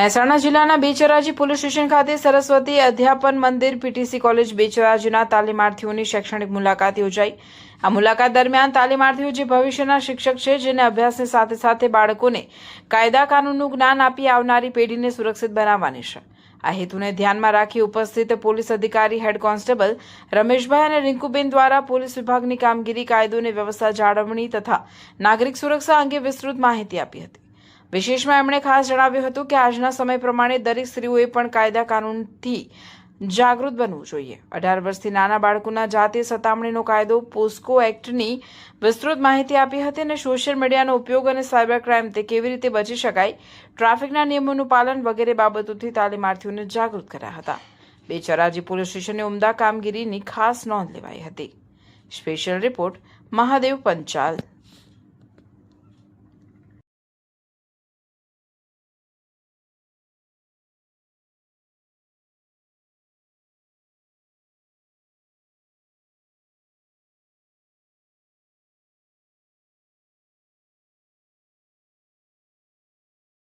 મહેસાણા જિલ્લાના Becharaji police station ખાતે સરસ્વતી અધ્યાપન મંદિર પીટીસી કોલેજ બેચરાજીના તાલીમાર્થીઓની શૈક્ષણિક મુલાકાત યોજાઈ। આ મુલાકાત દરમિયાન તાલીમાર્થીઓ જે ભવિષ્યના શિક્ષક છે, જેને અભ્યાસની સાથે સાથે બાળકોને કાયદા કાનૂનનું જ્ઞાન આપી આવનારી પેઢીને સુરક્ષિત બનાવવાની છે। આ હેતુને ધ્યાનમાં રાખી ઉપસ્થિત પોલીસ અધિકારી હેડ કોન્સ્ટેબલ રમેશભાઈ અને રિંકુબેન દ્વારા પોલીસ વિભાગની કામગીરી, કાયદો અને વ્યવસ્થા જાળવણી તથા નાગરિક સુરક્ષા અંગે વિસ્તૃત માહિતી આપી હતી। વિશેષમાં એમણે ખાસ જણાવ્યું હતું કે આજના સમય પ્રમાણે દરેક સ્ત્રીઓએ પણ કાયદા કાનૂનથી જાગૃત બનવું જોઈએ। 18 વર્ષથી નાના બાળકોના જાતીય સતામણીનો કાયદો પોસ્કો એક્ટની વિસ્તૃત માહિતી આપી હતી અને સોશિયલ મીડિયાનો ઉપયોગ અને સાયબર ક્રાઇમથી કેવી રીતે બચી શકાય, ટ્રાફિકના નિયમોનું પાલન વગેરે બાબતોથી તાલીમાર્થીઓને જાગૃત કર્યા હતા। બેચરાજી પોલીસ સ્ટેશનની ઉમદા કામગીરીની ખાસ નોંધ લેવાઈ હતી। Special report Mahadev Panchal.